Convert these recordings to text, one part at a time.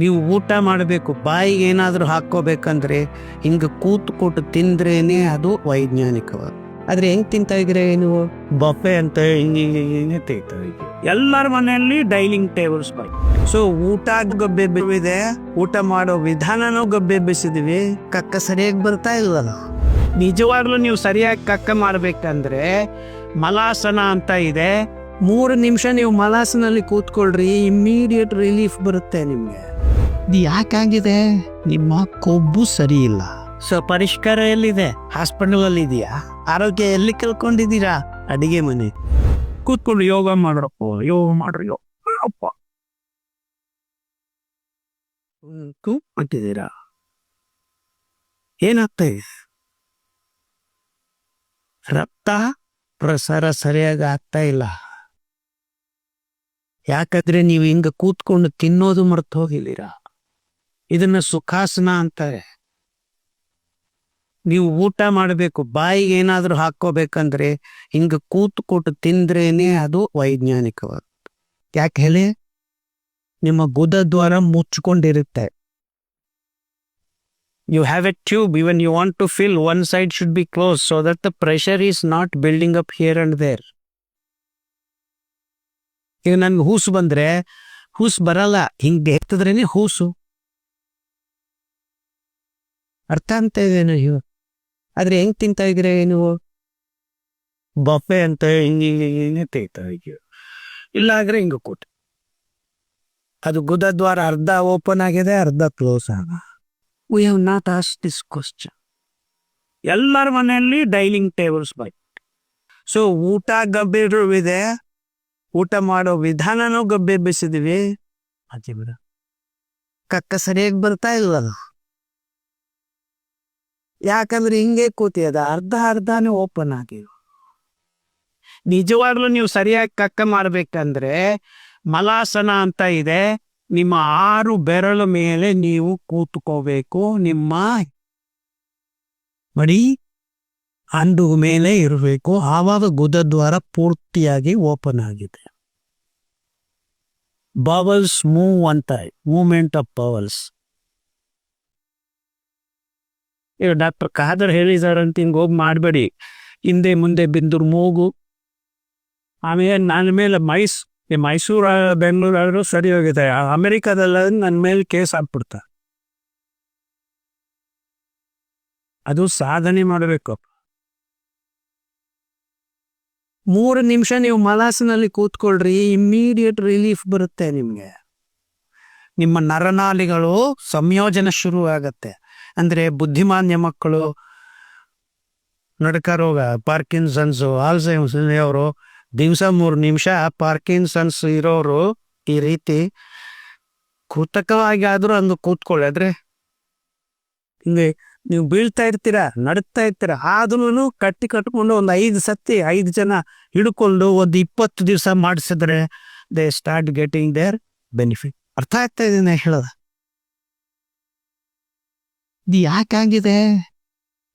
ನೀವು ಊಟ ಮಾಡಬೇಕು, ಬಾಯಿಗೆ ಏನಾದರೂ ಹಾಕ್ಕೋಬೇಕಂದ್ರೆ ಹಿಂಗೆ ಕೂತ್ಕೊಟ್ಟು ತಿಂದ್ರೇನೆ ಅದು ವೈಜ್ಞಾನಿಕವಾಗಿ. ಆದ್ರೆ ಹೆಂಗ್ ತಿಂತಾ ಇದ್ರೆ ನೀವು ಬಫೆ ಅಂತ ಹಿಂಗೆ ತೆಗಿತಾ ಇದ್ದೀವಿ. ಎಲ್ಲರ ಮನೆಯಲ್ಲಿ ಡೈನಿಂಗ್ ಟೇಬಲ್ಸ್ ಬೈ. ಸೊ ಊಟ ಗಬ್ಬೆ ಇದೆ, ಊಟ ಮಾಡೋ ವಿಧಾನನೂ ಗಬ್ಬೆ ಬೆಸಿದೀವಿ. ಕಕ್ಕ ಸರಿಯಾಗಿ ಬರ್ತಾ ಇಲ್ವಲ್ಲ. ನಿಜವಾಗ್ಲೂ ನೀವು ಸರಿಯಾಗಿ ಕಕ್ಕ ಮಾಡ್ಬೇಕಂದ್ರೆ ಮಲಾಸನ ಅಂತ ಇದೆ. 3 ನಿಮಿಷ ನೀವು ಮಲಾಸನಲ್ಲಿ ಕೂತ್ಕೊಳ್ರಿ, ಇಮ್ಮಿಡಿಯೇಟ್ ರಿಲೀಫ್ ಬರುತ್ತೆ ನಿಮ್ಗೆ. ಇದು ಯಾಕಾಗಿದೆ? ನಿಮ್ಮ ಕೊಬ್ಬು ಸರಿ ಇಲ್ಲ. ಸೊ ಪರಿಷ್ಕಾರ ಎಲ್ಲಿದೆ? ಹಾಸ್ಪಿಟಲ್ ಅಲ್ಲಿ ಇದೆಯಾ? ಆರೋಗ್ಯ ಎಲ್ಲಿ ಕಲ್ಕೊಂಡಿದ್ದೀರಾ? ಅಡಿಗೆ ಮನೆ ಕೂತ್ಕೊಂಡು ಯೋಗ ಮಾಡ್ರಪ್ಪ, ಯೋಗ ಮಾಡ್ರಿ ಅಪ್ಪ ಅಂತಿದ್ದೀರಾ. ಏನಾಗ್ತಾ ಇದೆ? ರಕ್ತ ಪ್ರಸಾರ ಸರಿಯಾಗಿ ಆಗ್ತಾ ಇಲ್ಲ. ಯಾಕಂದ್ರೆ ನೀವು ಹಿಂಗ ಕೂತ್ಕೊಂಡು ತಿನ್ನೋದು ಮರ್ತು ಹೋಗಿದ್ದೀರಾ. ಇದನ್ನ ಸುಖಾಸನ ಅಂತಾರೆ. ನೀವು ಊಟ ಮಾಡಬೇಕು, ಬಾಯಿಗೆ ಏನಾದರೂ ಹಾಕ್ಕೋಬೇಕಂದ್ರೆ ಹಿಂಗ ಕೂತ್ಕೊಟ್ಟು ತಿಂದ್ರೇನೆ ಅದು ವೈಜ್ಞಾನಿಕವಾಗಿ. ಯಾಕೆ ಹೇಳಿ? ನಿಮ್ಮ ಗುದದ್ವಾರ ಮುಚ್ಕೊಂಡಿರುತ್ತೆ. You have a tube. Even you want to fill, one side should be closed so that the pressure is not building up here and there. ಈಗ ನನ್ಗೆ ಹೂಸು ಬಂದ್ರೆ ಹೂಸು ಬರಲ್ಲ, ಹಿಂಗೆ ಎತ್ತಿದ್ರೇನೆ ಹೂಸು. ಅರ್ಥ ಅಂತ ಇದೇನು ಇವು? ಆದ್ರೆ ಹೆಂಗ್ ತಿಂತಾ ಇದ್ರೆ ನೀವು ಬಫೆ ಅಂತ ಹಿಂಗೆ ತೆಗಿತಾ ಇದೀವಿ. ಇಲ್ಲ ಆದ್ರೆ ಹಿಂಗ ಕೊಟ್ಟು ಅದು ಗುದದ್ವಾರ ಅರ್ಧ ಓಪನ್ ಆಗಿದೆ, ಅರ್ಧ ಕ್ಲೋಸ್ ಆಗ. We have not asked this question. ಎಲ್ಲರ ಮನೆಯಲ್ಲಿ ಡೈನಿಂಗ್ ಟೇಬಲ್ಸ್ ಬೈ. ಸೊ ಊಟ ಗಬ್ಬೆ ಇದೆ, ಊಟ ಮಾಡೋ ವಿಧಾನನೂ ಗಬ್ಬೆ ಬೆಸಿದೀವಿ. ಕಕ್ಕ ಸರಿಯಾಗಿ ಬರ್ತಾ ಇಲ್ವಲ್ಲ. ಯಾಕಂದ್ರೆ ಹಿಂಗೆ ಕೂತಿಯದ, ಅರ್ಧನೇ ಓಪನ್ ಆಗಿರು. ನಿಜವಾಗ್ಲೂ ನೀವು ಸರಿಯಾಗಿ ಕಕ್ಕ ಮಾಡ್ಬೇಕಂದ್ರೆ ಮಲಾಸನ ಅಂತ ಇದೆ. ನಿಮ್ಮ 6 ಬೆರಳ ಮೇಲೆ ನೀವು ಕೂತ್ಕೋಬೇಕು. ನಿಮ್ಮ ಮಡಿ ಅಂಡು ಮೇಲೆ ಇರಬೇಕು. ಆವಾಗ ಗುದದ್ವಾರ ಪೂರ್ತಿಯಾಗಿ ಓಪನ್ ಆಗಿದೆ. ಬವಲ್ಸ್ ಮೂವ್ ಅಂತ, ಮೂವ್ಮೆಂಟ್ ಆಫ್ ಬವಲ್ಸ್. ಈಗ ಡಾಕ್ಟರ್ ಖಾದರ್ ಹೇಳಿದಾರಂತ ಹಿಂಗೆ ಹೋಗಿ ಮಾಡಬೇಡಿ. ಹಿಂದೆ ಮುಂದೆ ಬಿಂದರು ಮೂಗು. ಆಮೇಲೆ ನನ್ನ ಮೇಲೆ ಮೈಸೂರು ಬೆಂಗಳೂರು ಸರಿ ಹೋಗಿದೆ. ಅಮೆರಿಕಾದಲ್ಲ ನನ್ನ ಮೇಲೆ ಕೇಸ್ ಹಾಕ್ಬಿಡ್ತ. ಅದು ಸಾಧನೆ ಮಾಡಬೇಕು. 3 ನಿಮಿಷ ನೀವು ಮಲಾಸನಲ್ಲಿ ಕೂತ್ಕೊಳ್ರಿ, ಇಮ್ಮಿಡಿಯೇಟ್ ರಿಲೀಫ್ ಬರುತ್ತೆ ನಿಮ್ಗೆ. ನಿಮ್ಮ ನರನಾಲಿಗಳು ಸಂಯೋಜನೆ ಶುರು ಆಗತ್ತೆ. ಅಂದ್ರೆ ಬುದ್ಧಿಮಾನ್ಯ ಮಕ್ಕಳು, ನಡಕ ರೋಗ, ಪಾರ್ಕಿನ್ಸನ್ಸ್, ಆಲ್ಝೈಮರ್ಸ್ ಅವರು ದಿವಸ 3 ನಿಮಿಷ, ಪಾರ್ಕಿನ್ಸನ್ಸ್ ಇರೋರು ಈ ರೀತಿ ಕೃತಕವಾಗಿ ಆದ್ರೂ ಅಂದು ಕೂತ್ಕೊಳ್ಳಿ. ಆದ್ರೆ ಹಿಂಗೆ ನೀವು ಬೀಳ್ತಾ ಇರ್ತೀರಾ, ನಡುತ್ತಾ ಇರ್ತೀರಾ, ಆದ್ರೂ ಕಟ್ಕೊಂಡು ಒಂದು 5 ಜನ ಹಿಡ್ಕೊಂಡು ಒಂದು 20 ದಿವಸ ಮಾಡಿಸಿದ್ರೆ they start getting their benefit. ಅರ್ಥ ಆಗ್ತಾ ಇದೀನಿ ಹೇಳೋದು? ಇದು ಯಾಕಾಗಿದೆ?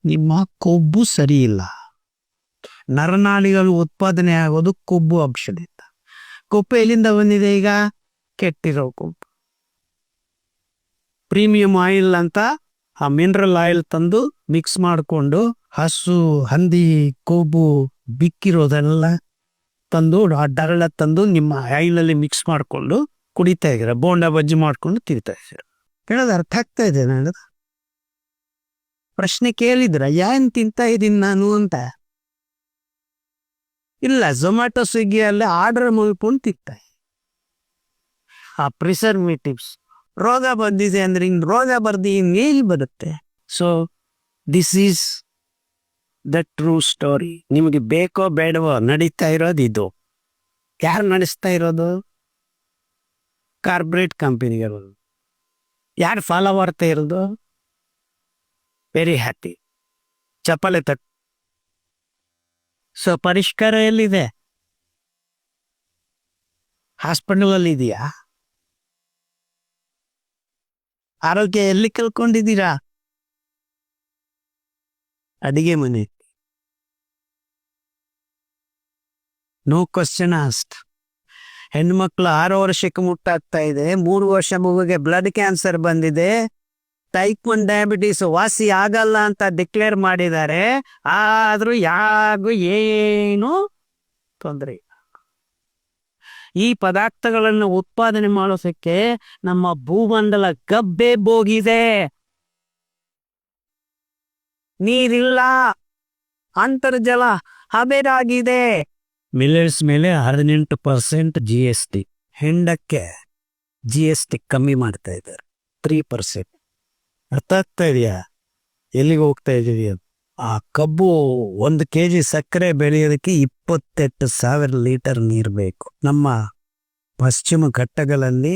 ನಿಮ್ಮ ಕೊಬ್ಬು ಸರಿ ಇಲ್ಲ. ನರನಾಳಿಗಳು ಉತ್ಪಾದನೆ ಆಗೋದು ಕೊಬ್ಬು ಅಂಶದಿಂದ. ಕೊಬ್ಬು ಎಲ್ಲಿಂದ ಬಂದಿದೆ? ಈಗ ಕೆಟ್ಟಿರೋ ಕೊಬ್ಬು. ಪ್ರೀಮಿಯಂ ಆಯಿಲ್ ಅಂತ ಆ ಮಿನರಲ್ ಆಯಿಲ್ ತಂದು ಮಿಕ್ಸ್ ಮಾಡಿಕೊಂಡು ಹಸು, ಹಂದಿ ಕೊಬ್ಬು ಬಿಕ್ಕಿರೋದೆಲ್ಲ ತಂದು ಆ ಡರಳ ತಂದು ನಿಮ್ಮ ಆಯಿಲಲ್ಲಿ ಮಿಕ್ಸ್ ಮಾಡಿಕೊಂಡು ಕುಡಿತಾ ಇದ್ದೀರ. ಬೋಂಡ ಬಜ್ಜಿ ಮಾಡ್ಕೊಂಡು ತಿಂತಾ ಇದ್ದೀರ. ಹೇಳೋದು ಅರ್ಥ ಆಗ್ತಾ ಇದೆ? ನಾನು ಪ್ರಶ್ನೆ ಕೇಳಿದ್ರ ಏನ್ ತಿಂತಾ ಇದ್ದೀನಿ ನಾನು ಅಂತ? ಇಲ್ಲ, ಝೊಮ್ಯಾಟೊ ಸ್ವಿಗ್ಗಿಯಲ್ಲಿ ಆರ್ಡರ್ ಮಾಡ್ಕೊಂಡು ತಿಂತಾ. ಆ ಪ್ರಿಸರ್ವೇಟಿವ್ಸ್ ರೋಗ ಬಂದಿದೆ ಅಂದ್ರೆ ಇನ್ ರೋಗ ಬರ್ದಿ ಇನ್ನೇನು ಬರುತ್ತೆ? So this is the true story. ನಿಮಗೆ ಬೇಕೋ ಬೇಡವೋ ನಡೀತಾ ಇರೋದು ಇದು. ಯಾರು ನಡೆಸ್ತಾ ಇರೋದು? ಕಾರ್ಪೊರೇಟ್ ಕಂಪನಿಗಳು. ಯಾರು ಫಾಲೋ ಮಾಡ್ತಾ ಇರೋದು? Very happy. ಚಪ್ಪಲೆ ತಟ್. ಸೊ ಪರಿಷ್ಕಾರ ಎಲ್ಲಿದೆ? ಹಾಸ್ಪಿಟಲ್ ಅಲ್ಲಿ ಇದೆಯಾ? ಆರೋಗ್ಯ ಎಲ್ಲಿ ಕಲ್ಕೊಂಡಿದ್ದೀರಾ? ಅಡಿಗೆ ಮನೆ. No question asked. ಹೆಣ್ಮಕ್ಳು 6 ವರ್ಷಕ್ಕೆ ಮುಟ್ಟಾಗ್ತಾ ಇದೆ, 3 ವರ್ಷ ಮಗುವಿಗೆ ಬ್ಲಡ್ ಕ್ಯಾನ್ಸರ್ ಬಂದಿದೆ, ಟೈಪ್ 1 ಡಯಾಬಿಟೀಸ್ ವಾಸಿ ಆಗಲ್ಲ ಅಂತ ಡಿಕ್ಲೇರ್ ಮಾಡಿದ್ದಾರೆ. ಆದ್ರೂ ಏನು ತೊಂದರೆ ಇಲ್ಲ. ಈ ಪದಾರ್ಥಗಳನ್ನು ಉತ್ಪಾದನೆ ಮಾಡೋದಕ್ಕೆ ನಮ್ಮ ಭೂಮಂಡಲ ಗಬ್ಬೆ ಬೋಗಿದೆ. ನೀರಿಲ್ಲ, ಅಂತರ್ಜಲ ಹಬೆರಾಗಿದೆ. ಮಿಲೆಟ್ಸ್ ಮೇಲೆ 18% GST. ಹೆಂಡಕ್ಕೆ GST ಕಮ್ಮಿ ಮಾಡ್ತಾ ಇದ್ದಾರೆ, 3%. ಅರ್ಥ ಆಗ್ತಾ ಇದೆಯಾ ಎಲ್ಲಿಗೆ ಹೋಗ್ತಾ ಇದೀವಿ? ಆ ಕಬ್ಬು 1 kg ಸಕ್ಕರೆ ಬೆಳೆಯೋದಕ್ಕೆ 28,000 ಲೀಟರ್ ನೀರು ಬೇಕು. ನಮ್ಮ ಪಶ್ಚಿಮ ಘಟ್ಟಗಳಲ್ಲಿ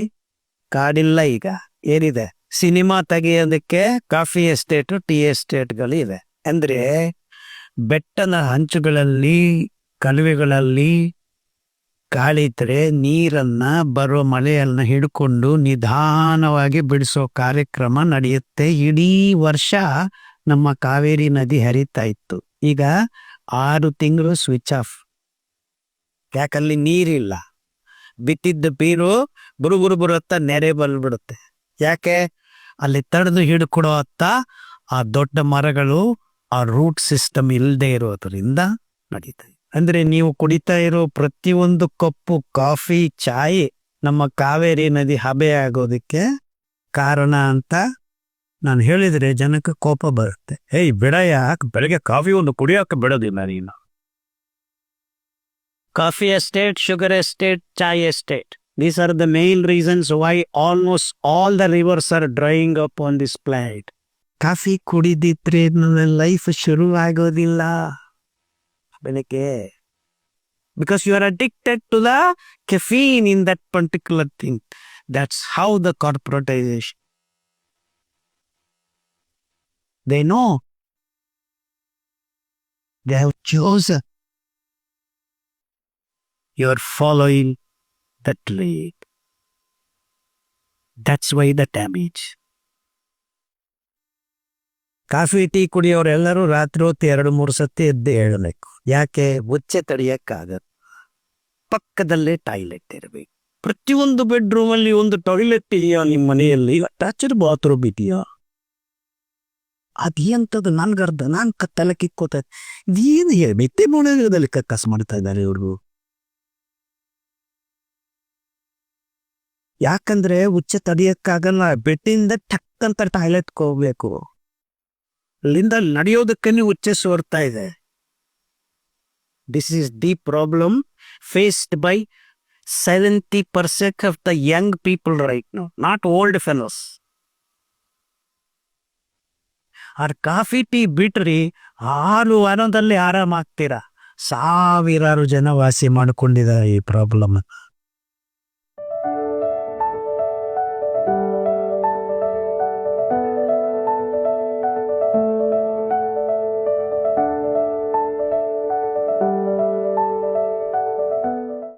ಕಾಡಿಲ್ಲ, ಈಗ ಏನಿದೆ, ಸಿನಿಮಾ ತೆಗೆಯೋದಕ್ಕೆ ಕಾಫಿ ಎಸ್ಟೇಟ್, ಟೀ ಎಸ್ಟೇಟ್ಗಳು ಇದೆ. ಅಂದ್ರೆ ಬೆಟ್ಟದ ಹಂಚುಗಳಲ್ಲಿ, ಕಣಿವೆಗಳಲ್ಲಿ ಗಾಳಿದ್ರೆ ನೀರನ್ನ, ಬರೋ ಮಳೆಯನ್ನ ಹಿಡ್ಕೊಂಡು ನಿಧಾನವಾಗಿ ಬಿಡಿಸೋ ಕಾರ್ಯಕ್ರಮ ನಡೆಯುತ್ತೆ. ಇಡೀ ವರ್ಷ ನಮ್ಮ ಕಾವೇರಿ ನದಿ ಹರಿತಾ ಇತ್ತು. ಈಗ 6 ತಿಂಗಳು ಸ್ವಿಚ್ ಆಫ್. ಯಾಕಲ್ಲಿ ನೀರಿಲ್ಲ. ಬಿತ್ತಿದ್ದ ಬೀರು ಬುರುತ್ತ ನೆರೆ ಬಂದ್ಬಿಡುತ್ತೆ. ಯಾಕೆ? ಅಲ್ಲಿ ತಡೆದು ಹಿಡ್ಕೊಡೋ ಹತ್ತ ಆ ದೊಡ್ಡ ಮರಗಳು, ಆ ರೂಟ್ ಸಿಸ್ಟಮ್ ಇಲ್ಲದೆ ಇರೋದ್ರಿಂದ ನಡೀತಾ ಇದೆ. ಅಂದ್ರೆ ನೀವು ಕುಡಿತಾ ಇರೋ ಪ್ರತಿಯೊಂದು ಕಪ್ಪು ಕಾಫಿ, ಚಾಯ್ ನಮ್ಮ ಕಾವೇರಿ ನದಿ ಹಬೆ ಆಗೋದಕ್ಕೆ ಕಾರಣ ಅಂತ ನಾನು ಹೇಳಿದ್ರೆ ಜನಕ್ಕೆ ಕೋಪ ಬರುತ್ತೆ. ಏಯ್ ಬಿಡಯ್ಯ, ಬೆಳಗ್ಗೆ ಕಾಫಿ ಒಂದು ಕುಡಿಯೋಕೆ ಬಿಡೋದಿಲ್ಲ ನೀನು. Coffee estate, sugar estate, chai estate, these are the main reasons why almost all the rivers are drying up on this planet. Coffee ಕುಡಿದಿದ್ರೆ ನನ್ನ ಲೈಫ್ ಶುರು ಆಗೋದಿಲ್ಲ ಬೆಳಗ್ಗೆ. Because you are addicted to the caffeine in that particular thing. That's how the corporatization. They know. They have chosen. You are following that lead. That's why the damage. Coffee tea ಕುಡಿಯೋರೆಲ್ಲರೂ ರಾತ್ರಿ ಹೊತ್ತು 2-3 ಸತಿ ಎದ್ದು ಹೇಳಬೇಕು. ಯಾಕೆ? ಉಚ್ಚೆ ತಡೆಯಕ್ಕಾಗತ್ತೆ. ಪಕ್ಕದಲ್ಲೇ toilet ಇರಬೇಕು. ಪ್ರತಿಯೊಂದು ಬೆಡ್ರೂಮ್ ಅಲ್ಲಿ ಒಂದು ಟಾಯ್ಲೆಟ್ ಇದೆಯಾ ನಿಮ್ಮ ಮನೆಯಲ್ಲಿ? ಅಟ್ಯಾಚ್ಡ್ ಬಾತ್ರೂಮ್ ಇದೆಯಾ? ಅದೇಂತದ್ದು ನನ್ಗರ್ಧ, ನಾನ್ ತಲೆ ಕಿಕ್ಕೋತ ಇದೇನು ಮೆತ್ತೆ ಮೊಣದಲ್ಲಿ ಕಸ್ ಮಾಡ್ತಾ ಇದ್ದಾರೆ ಇವ್ರು. ಯಾಕಂದ್ರೆ ಉಚ್ಚೆ ತಡೆಯಕ್ಕಾಗಲ್ಲ. ಬೆಟ್ಟಿಂದ ಟಕ್ ಅಂತ ಟಾಯ್ಲೆಟ್ಗೆ ಹೋಗ್ಬೇಕು. ಅಲ್ಲಿಂದ ನಡೆಯೋದಕ್ಕೆ ಉಚ್ಚೆ ಸೋರ್ತಾ ಇದೆ. This is the problem faced by 70% of the Young people right now, not old fellows. Coffee tea ಬಿಟ್ರಿ 6 ವಾರದಲ್ಲಿ ಆರಾಮಾಗ್ತೀರಾ. ಸಾವಿರಾರು ಜನ ವಾಸಿ ಮಾಡಿಕೊಂಡಿದ್ದಾರೆ ಈ ಪ್ರಾಬ್ಲಮ್.